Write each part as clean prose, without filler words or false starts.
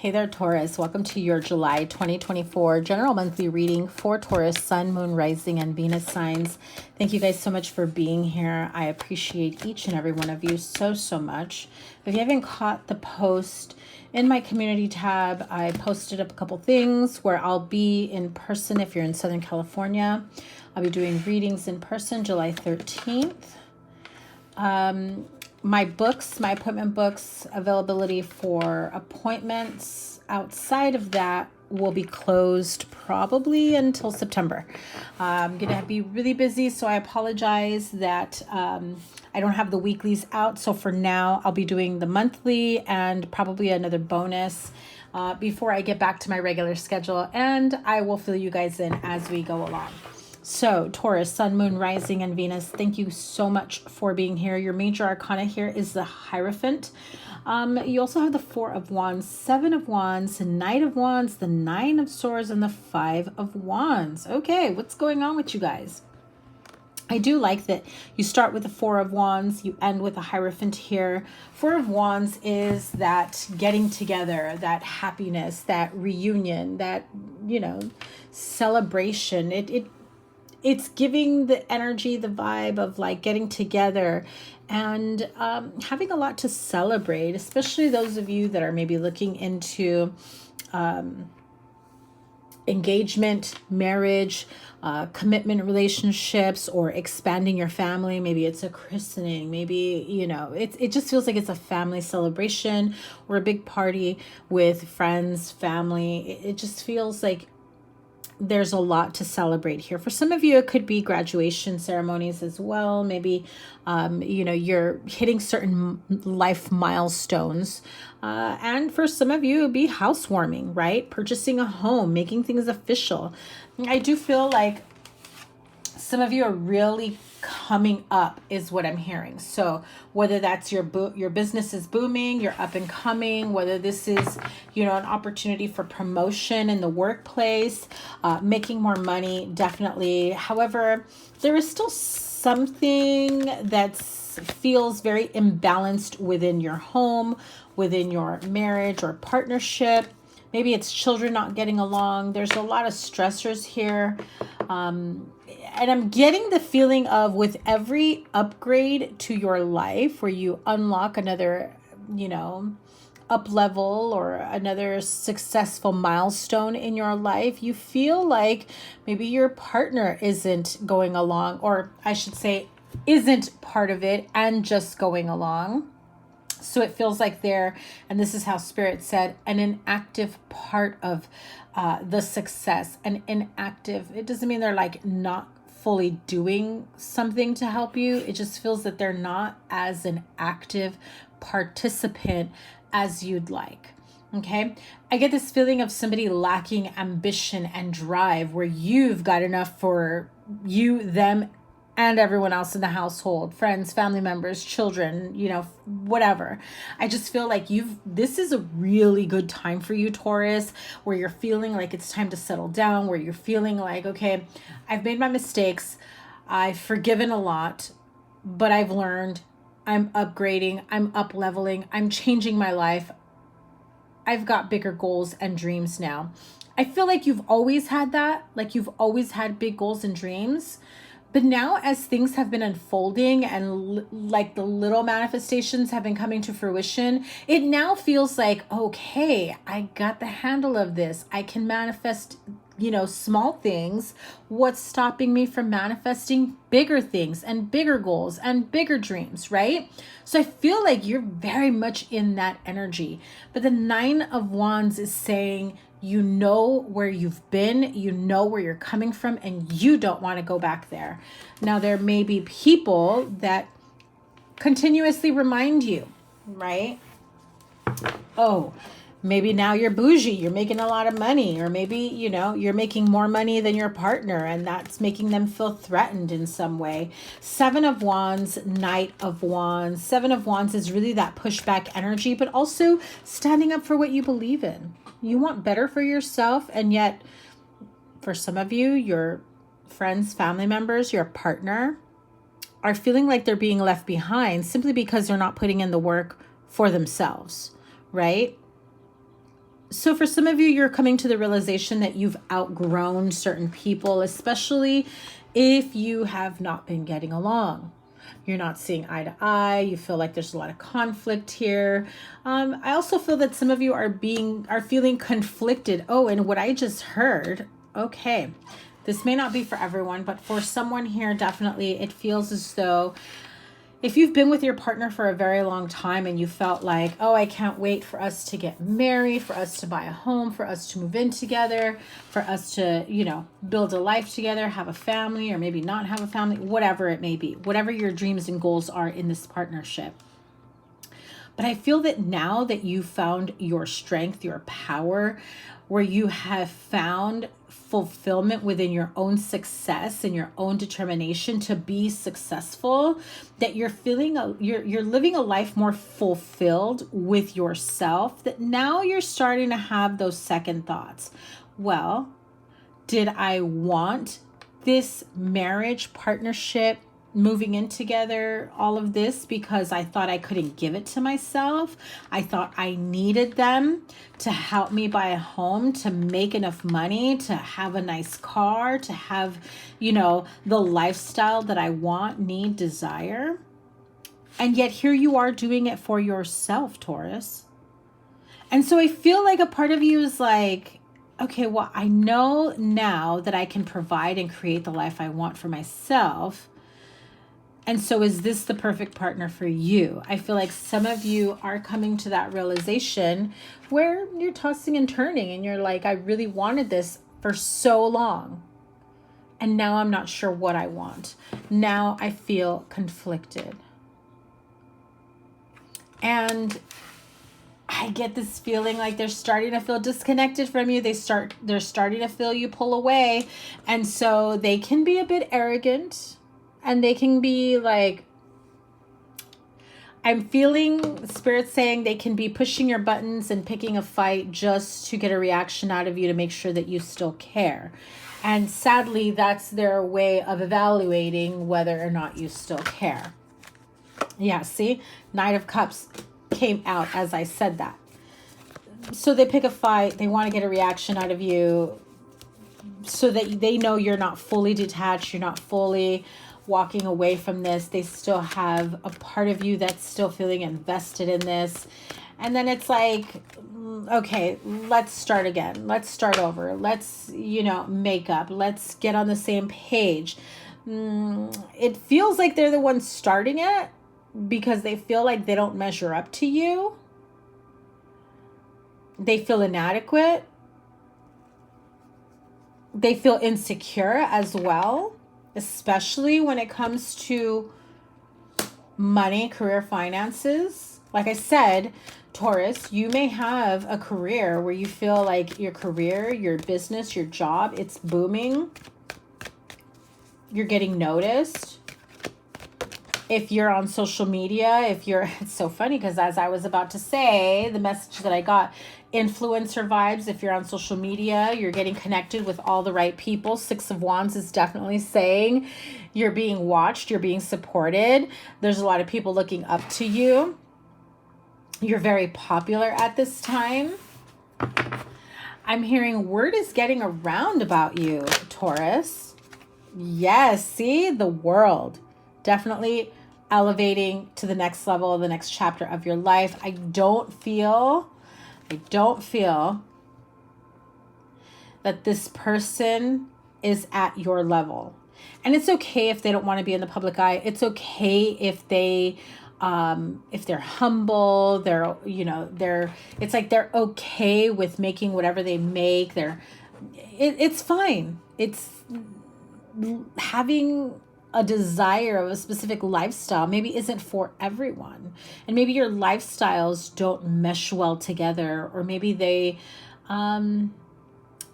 Hey there, Taurus. Welcome to your July 2024 general monthly reading for Taurus, Sun, Moon, Rising, and Venus signs. Thank you guys so much for being here. I appreciate each and every one of you so much. If you haven't caught the post in my community tab, I posted up a couple things where I'll be in person if you're in Southern California. I'll be doing readings in person July 13th. My books, my appointment books, availability for appointments outside of that will be closed probably until September. I'm going to be really busy, so I apologize that I don't have the weeklies out. So for now, I'll be doing the monthly and probably another bonus before I get back to my regular schedule, and I will fill you guys in as we go along. So Taurus, Sun, Moon, Rising, and Venus, thank you so much for being here. Your major arcana here is the Hierophant. You also have the Four of Wands, Seven of Wands, Knight of Wands, the Nine of Swords, and the Five of Wands. Okay, what's going on with you guys? I do like that you start with the Four of Wands, you end with a Hierophant here. Four of Wands is that getting together, that happiness, that reunion, that, celebration. It's giving the energy, the vibe of like getting together and having a lot to celebrate, especially those of you that are maybe looking into engagement, marriage, commitment relationships, or expanding your family. Maybe it's a christening. Maybe, it just feels like it's a family celebration or a big party with friends, family. It just feels like there's a lot to celebrate here. For some of you, it could be graduation ceremonies as well. Maybe, you're hitting certain life milestones. And for some of you, it would be housewarming, right? Purchasing a home, making things official. I do feel like some of you are really coming up is what I'm hearing. So whether that's your business is booming, you're up and coming, whether this is, an opportunity for promotion in the workplace, making more money, definitely. However, there is still something that feels very imbalanced within your home, within your marriage or partnership. Maybe it's children not getting along. There's a lot of stressors here. And I'm getting the feeling of with every upgrade to your life where you unlock another, up level or another successful milestone in your life, you feel like maybe your partner isn't going along, or I should say isn't part of it and just going along. So it feels like they're, and this is how Spirit said, an inactive part of the success. An inactive, it doesn't mean they're like not fully doing something to help you. It just feels that they're not as an active participant as you'd like. Okay. I get this feeling of somebody lacking ambition and drive where you've got enough for you, them, and everyone else in the household, friends, family members, children, whatever. I just feel like this is a really good time for you, Taurus, where you're feeling like it's time to settle down, where you're feeling like, okay, I've made my mistakes. I've forgiven a lot, but I've learned, I'm upgrading, I'm up leveling, I'm changing my life. I've got bigger goals and dreams now. I feel like you've always had that, like you've always had big goals and dreams. But now as things have been unfolding and like the little manifestations have been coming to fruition, it now feels like, okay, I got the handle of this. I can manifest, small things. What's stopping me from manifesting bigger things and bigger goals and bigger dreams, right? So I feel like you're very much in that energy. But the Nine of Wands is saying, you know where you've been, you know where you're coming from, and you don't want to go back there. Now, there may be people that continuously remind you, right? Oh, maybe now you're bougie, you're making a lot of money, or maybe, you're making more money than your partner, and that's making them feel threatened in some way. Seven of Wands, Knight of Wands. Seven of Wands is really that pushback energy, but also standing up for what you believe in. You want better for yourself, and yet for some of you, your friends, family members, your partner are feeling like they're being left behind simply because they're not putting in the work for themselves, right? So for some of you, you're coming to the realization that you've outgrown certain people, especially if you have not been getting along. You're not seeing eye to eye. You feel like there's a lot of conflict here. I also feel that some of you are feeling conflicted. Oh, and what I just heard, okay, this may not be for everyone, but for someone here, definitely it feels as though if you've been with your partner for a very long time and you felt like, oh, I can't wait for us to get married, for us to buy a home, for us to move in together, for us to, build a life together, have a family, or maybe not have a family, whatever it may be, whatever your dreams and goals are in this partnership. But I feel that now that you found your strength, your power, where you have found fulfillment within your own success and your own determination to be successful, that you're you're living a life more fulfilled with yourself, that now you're starting to have those second thoughts. Well, did I want this marriage, partnership, moving in together, all of this because I thought I couldn't give it to myself? I thought I needed them to help me buy a home, to make enough money, to have a nice car, to have, the lifestyle that I want, need, desire. And yet here you are doing it for yourself, Taurus. And so I feel like a part of you is like, okay, well, I know now that I can provide and create the life I want for myself. And so is this the perfect partner for you? I feel like some of you are coming to that realization where you're tossing and turning and you're like, I really wanted this for so long. And now I'm not sure what I want. Now I feel conflicted. And I get this feeling like they're starting to feel disconnected from you. They're starting to feel you pull away. And so they can be a bit arrogant. And they can be like, I'm feeling Spirit saying they can be pushing your buttons and picking a fight just to get a reaction out of you to make sure that you still care. And sadly, that's their way of evaluating whether or not you still care. Yeah, see? Knight of Cups came out as I said that. So they pick a fight. They want to get a reaction out of you so that they know you're not fully detached. You're not fully walking away from this. They still have a part of you that's still feeling invested in this. And then it's like, okay, let's start again. Let's start over. Let's, make up. Let's get on the same page. It feels like they're the ones starting it because they feel like they don't measure up to you. They feel inadequate. They feel insecure as well, especially when it comes to money, career, finances. Like I said, Taurus, you may have a career where you feel like your career, your business, your job, it's booming. You're getting noticed. If you're on social media, it's so funny because as I was about to say, the message that I got, influencer vibes. If you're on social media, you're getting connected with all the right people. Six of Wands is definitely saying you're being watched, you're being supported. There's a lot of people looking up to you. You're very popular at this time. I'm hearing word is getting around about you, Taurus. Yes, see, the world. Definitely elevating to the next level, the next chapter of your life. I don't feel that this person is at your level. And it's okay if they don't want to be in the public eye. It's okay if they're humble, it's like they're okay with making whatever they make. It's fine. It's having a desire of a specific lifestyle maybe isn't for everyone. And maybe your lifestyles don't mesh well together, or maybe they,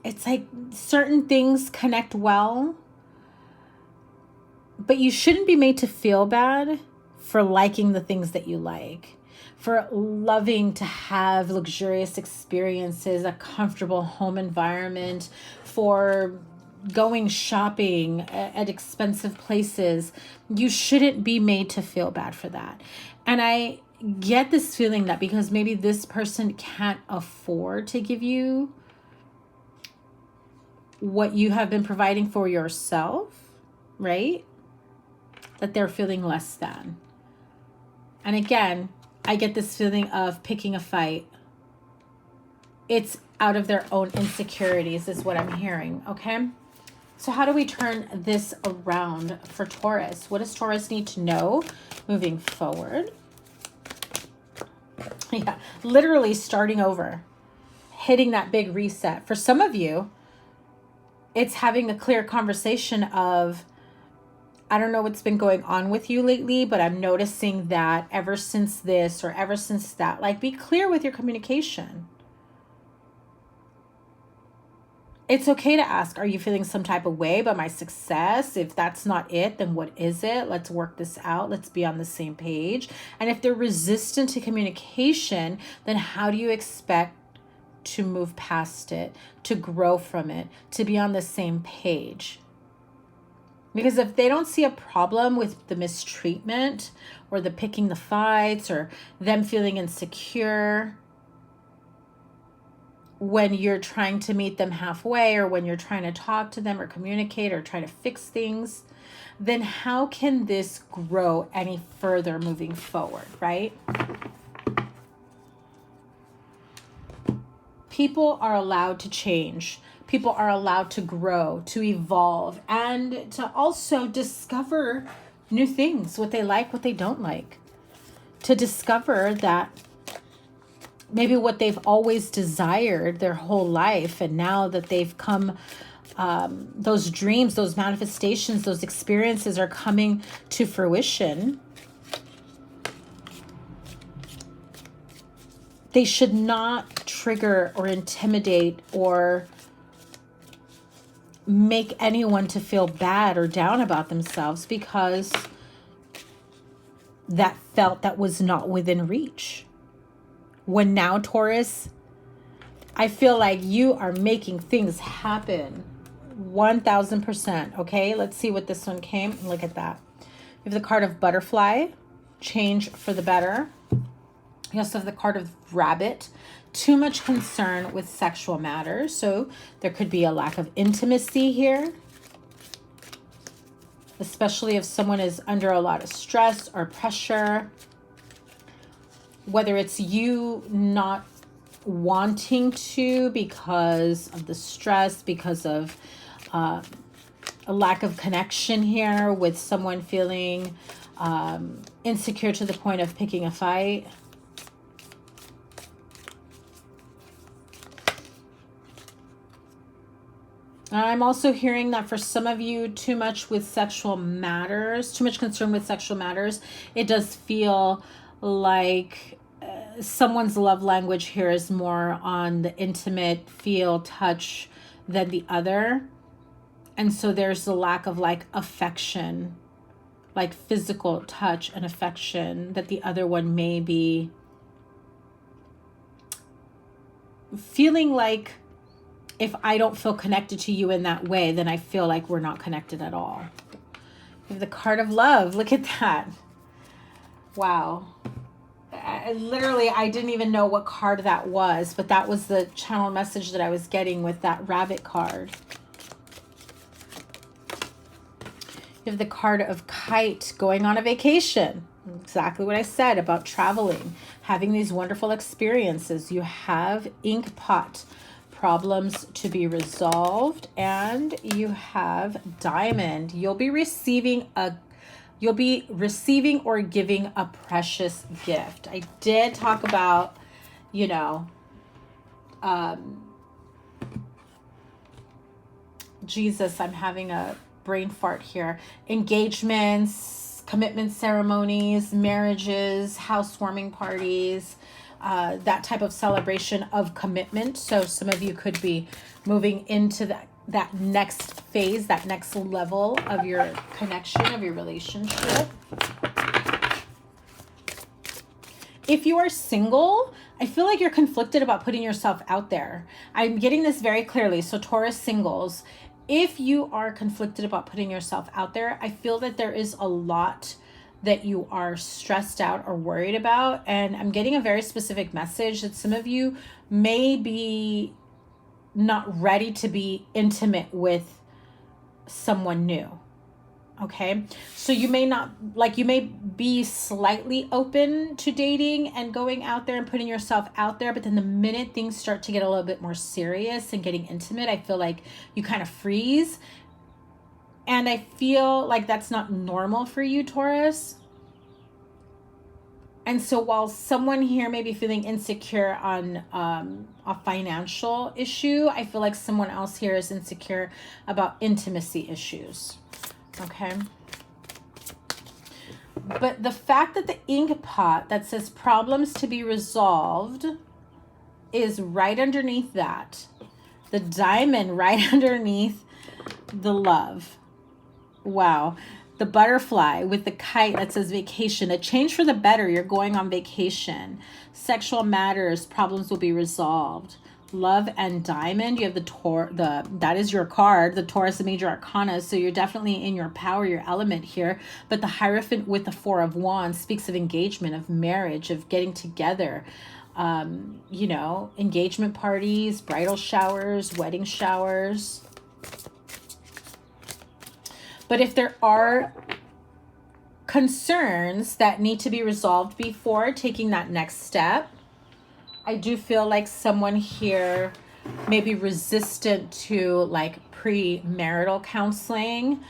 it's like certain things connect well, but you shouldn't be made to feel bad for liking the things that you like, for loving to have luxurious experiences, a comfortable home environment, for going shopping at expensive places. You shouldn't be made to feel bad for that. And get this feeling that because maybe this person can't afford to give you what you have been providing for yourself, right? That they're feeling less than. And again, I get this feeling of picking a fight. It's out of their own insecurities is what I'm hearing, okay? So how do we turn this around for Taurus? What does Taurus need to know moving forward? Yeah, literally starting over, hitting that big reset. For some of you, it's having a clear conversation of, I don't know what's been going on with you lately, but I'm noticing that ever since this or ever since that, like, be clear with your communication. It's okay to ask, are you feeling some type of way about my success? If that's not it, then what is it? Let's work this out. Let's be on the same page. And if they're resistant to communication, then how do you expect to move past it, to grow from it, to be on the same page? Because if they don't see a problem with the mistreatment or the picking the fights or them feeling insecure when you're trying to meet them halfway or when you're trying to talk to them or communicate or try to fix things, then how can this grow any further moving forward, right? People are allowed to change. People are allowed to grow, to evolve, and to also discover new things, what they like, what they don't like. To discover that maybe what they've always desired their whole life, and now that they've come, those dreams, those manifestations, those experiences are coming to fruition. They should not trigger or intimidate or make anyone to feel bad or down about themselves because that was not within reach. When now, Taurus, I feel like you are making things happen 1000%. Okay, let's see what this one came. Look at that. You have the card of butterfly, change for the better. You also have the card of rabbit, too much concern with sexual matters. So there could be a lack of intimacy here, especially if someone is under a lot of stress or pressure. Whether it's you not wanting to because of the stress, because of a lack of connection here with someone feeling insecure to the point of picking a fight. I'm also hearing that for some of you, too much with sexual matters, too much concern with sexual matters. It does feel like someone's love language here is more on the intimate feel, touch than the other. And so there's a lack of like affection, like physical touch and affection that the other one may be feeling like, if I don't feel connected to you in that way, then I feel like we're not connected at all. You have the card of love. Look at that. Wow. I didn't even know what card that was, but that was the channel message that I was getting with that rabbit card. You have the card of kite, going on a vacation. Exactly what I said about traveling, having these wonderful experiences. You have ink pot, problems to be resolved, and you have diamond. You'll be receiving or giving a precious gift. I did talk about, Jesus, I'm having a brain fart here. Engagements, commitment ceremonies, marriages, housewarming parties, that type of celebration of commitment. So some of you could be moving into that next phase, that next level of your connection, of your relationship. If you are single, I feel like you're conflicted about putting yourself out there. I'm getting this very clearly. So Taurus singles, if you are conflicted about putting yourself out there, I feel that there is a lot that you are stressed out or worried about. And I'm getting a very specific message that some of you may be not ready to be intimate with someone new. Okay, so you may not, like, you may be slightly open to dating and going out there and putting yourself out there, but then the minute things start to get a little bit more serious and getting intimate, I feel like you kind of freeze. And I feel like that's not normal for you, Taurus. And so while someone here may be feeling insecure on a financial issue, I feel like someone else here is insecure about intimacy issues. Okay. But the fact that the ink pot that says problems to be resolved is right underneath that. The diamond right underneath the love. Wow. The butterfly with the kite that says vacation, a change for the better. You're going on vacation. Sexual matters, problems will be resolved. Love and diamond, you have that is your card, the Taurus, the major arcana, so you're definitely in your power, your element here. But the Hierophant with the Four of Wands speaks of engagement, of marriage, of getting together, you know, engagement parties, bridal showers, wedding showers. But if there are concerns that need to be resolved before taking that next step, I do feel like someone here may be resistant to like premarital counseling.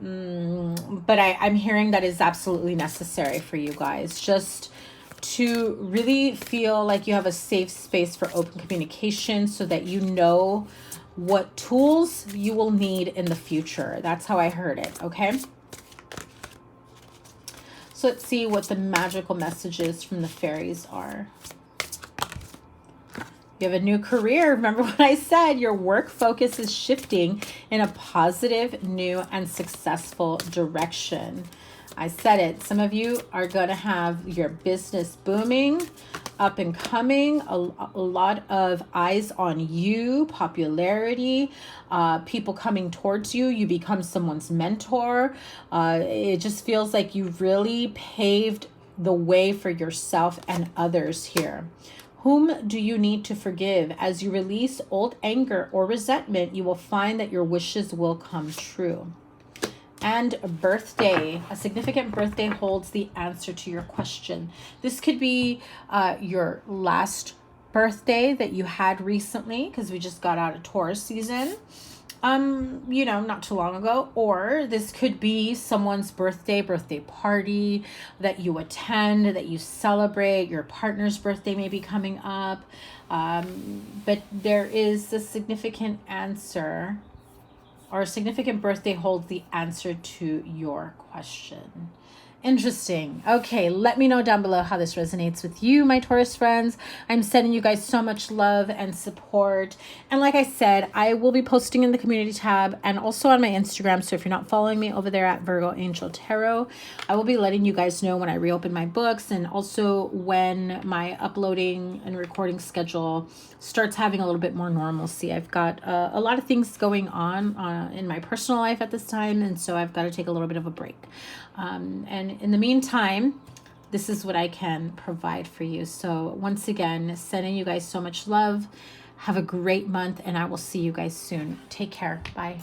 But I'm hearing that is absolutely necessary for you guys, just to really feel like you have a safe space for open communication so that you know what tools you will need in the future. That's how I heard it, okay? So let's see what the magical messages from the fairies are. You have a new career. Remember what I said, your work focus is shifting in a positive, new, and successful direction. I said it. Some of you are going to have your business booming, up and coming, a lot of eyes on you, popularity, people coming towards you. You become someone's mentor. It just feels like you've really paved the way for yourself and others here. Whom do you need to forgive? As you release old anger or resentment, you will find that your wishes will come true. And a birthday, a significant birthday holds the answer to your question. This could be your last birthday that you had recently, because we just got out of Taurus season, you know, not too long ago. Or this could be someone's birthday party that you attend, that you celebrate. Your partner's birthday may be coming up. But there is a significant answer, or a significant birthday holds the answer to your question. Interesting. Okay, let me know down below how this resonates with you, my Taurus friends. I'm sending you guys so much love and support. And like I said, I will be posting in the community tab and also on my Instagram. So if you're not following me over there at Virgo Angel Tarot, I will be letting you guys know when I reopen my books, and also when my uploading and recording schedule starts having a little bit more normalcy. I've got a lot of things going on in my personal life at this time, and so I've got to take a little bit of a break. And in the meantime, this is what I can provide for you. So once again, sending you guys so much love. Have a great month, and I will see you guys soon. Take care. Bye.